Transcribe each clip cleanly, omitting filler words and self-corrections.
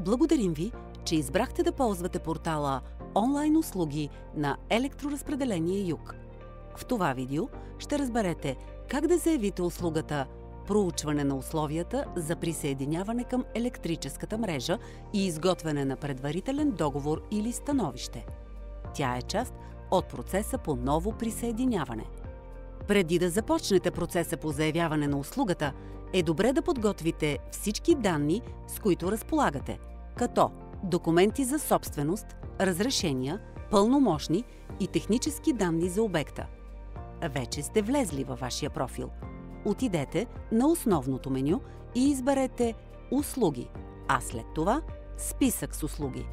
Благодарим ви, че избрахте да ползвате портала онлайн услуги на Електроразпределение Юг. В това видео ще разберете как да заявите услугата проучване на условията за присъединяване към електрическата мрежа и изготвяне на предварителен договор или становище. Тя е част от процеса по ново присъединяване. Преди да започнете процеса по заявяване на услугата, е добре да подготвите всички данни, с които разполагате, като документи за собственост, разрешения, пълномощни и технически данни за обекта. Вече сте влезли във вашия профил. Отидете на основното меню и изберете услуги, а след това списък с услуги.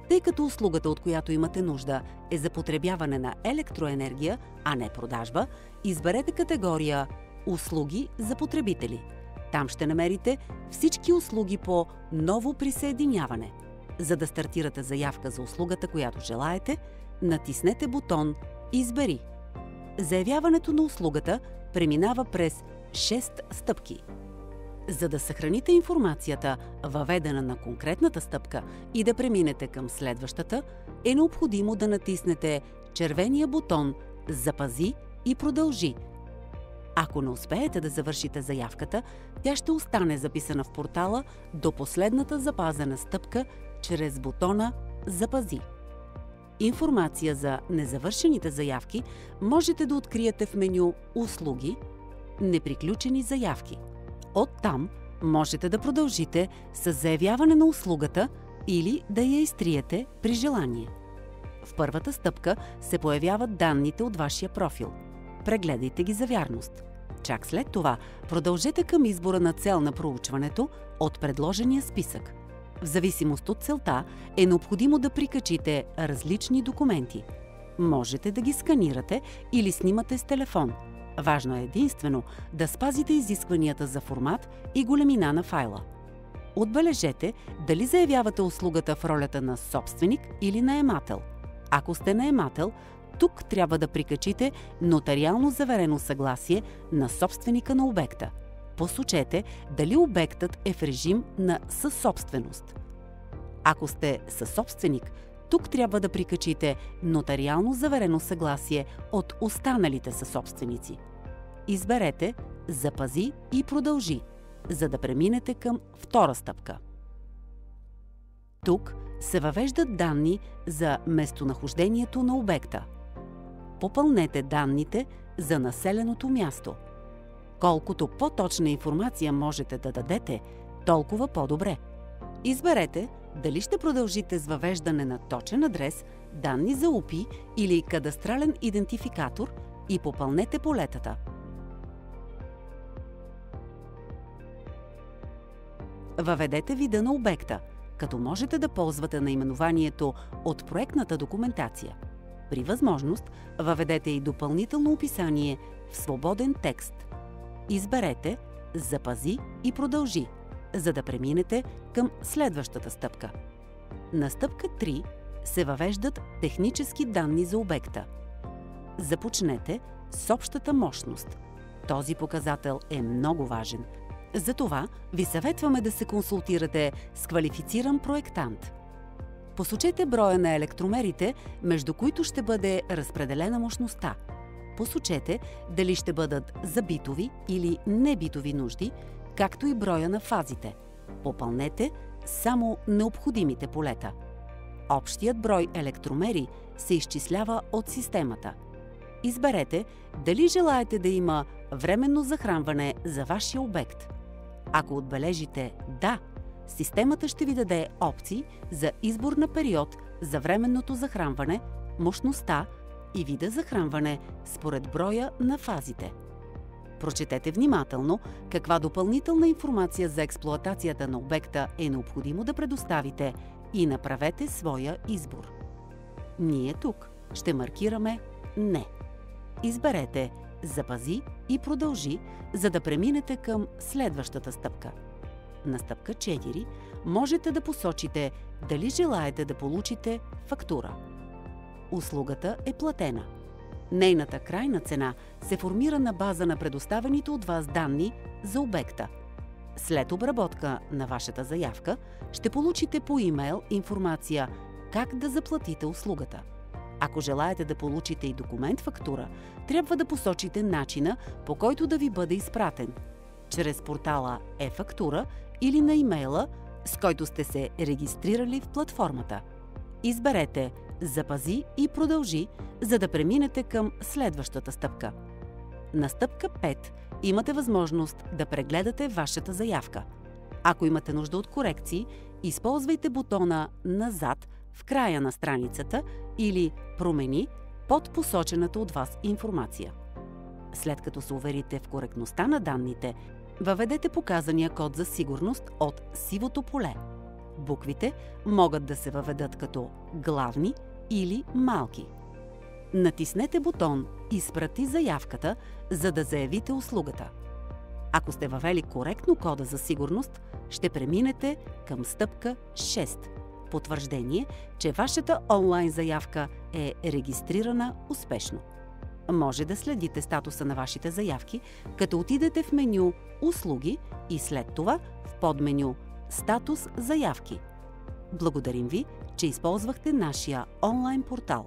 Тъй като услугата, от която имате нужда, е за потребяване на електроенергия, а не продажба, изберете категория услуги за потребители. Там ще намерите всички услуги по ново присъединяване. За да стартирате заявка за услугата, която желаете, натиснете бутон «Избери». Заявяването на услугата преминава през 6 стъпки. За да съхраните информацията, въведена на конкретната стъпка, и да преминете към следващата, е необходимо да натиснете червения бутон «Запази и продължи». Ако не успеете да завършите заявката, тя ще остане записана в портала до последната запазена стъпка чрез бутона «Запази». Информация за незавършените заявки можете да откриете в меню «Услуги», «Неприключени заявки». Оттам можете да продължите с заявяване на услугата или да я изтриете при желание. В първата стъпка се появяват данните от вашия профил. Прегледайте ги за вярност. Чак след това продължете към избора на цел на проучването от предложения списък. В зависимост от целта е необходимо да прикачите различни документи. Можете да ги сканирате или снимате с телефон. Важно е единствено да спазите изискванията за формат и големина на файла. Отбележете дали заявявате услугата в ролята на собственик или наемател. Ако сте наемател, тук трябва да прикачите нотариално заверено съгласие на собственика на обекта. Посочете дали обектът е в режим на съсобственост. Ако сте съсобственик, тук трябва да прикачите нотариално заверено съгласие от останалите съсобственици. Изберете «Запази и продължи», за да преминете към втора стъпка. Тук се въвеждат данни за местонахождението на обекта. Попълнете данните за населеното място. Колкото по-точна информация можете да дадете, толкова по-добре. Изберете дали ще продължите с въвеждане на точен адрес, данни за УПИ или кадастрален идентификатор и попълнете полетата. Въведете вида на обекта, като можете да ползвате наименованието от проектната документация. При възможност, въведете и допълнително описание в свободен текст. Изберете «Запази и продължи», за да преминете към следващата стъпка. На стъпка 3 се въвеждат технически данни за обекта. Започнете с общата мощност. Този показател е много важен. Затова ви съветваме да се консултирате с квалифициран проектант. Посочете броя на електромерите, между които ще бъде разпределена мощността. Посочете дали ще бъдат за битови или небитови нужди, както и броя на фазите. Попълнете само необходимите полета. Общият брой електромери се изчислява от системата. Изберете дали желаете да има временно захранване за вашия обект. Ако отбележите «Да», системата ще ви даде опции за избор на период за временното захранване, мощността и вида захранване според броя на фазите. Прочетете внимателно каква допълнителна информация за експлоатацията на обекта е необходимо да предоставите и направете своя избор. Ние тук ще маркираме «Не». Изберете «Запази и продължи», за да преминете към следващата стъпка. На стъпка 4 можете да посочите дали желаете да получите фактура. Услугата е платена. Нейната крайна цена се формира на база на предоставените от вас данни за обекта. След обработка на вашата заявка, ще получите по имейл информация как да заплатите услугата. Ако желаете да получите и документ-фактура, трябва да посочите начина, по който да ви бъде изпратен – чрез портала e-фактура или на имейла, с който сте се регистрирали в платформата. Изберете «Запази и продължи», за да преминете към следващата стъпка. На стъпка 5 имате възможност да прегледате вашата заявка. Ако имате нужда от корекции, използвайте бутона «Назад» в края на страницата или «Промени» под посочената от вас информация. След като се уверите в коректността на данните, въведете показания код за сигурност от сивото поле. Буквите могат да се въведат като главни или малки. Натиснете бутон «Изпрати заявката», за да заявите услугата. Ако сте въвели коректно кода за сигурност, ще преминете към стъпка 6 – потвърждение, че вашата онлайн заявка е регистрирана успешно. Може да следите статуса на вашите заявки, като отидете в меню «Услуги» и след това в подменю «Статус заявки». Благодарим ви, че използвахте нашия онлайн портал.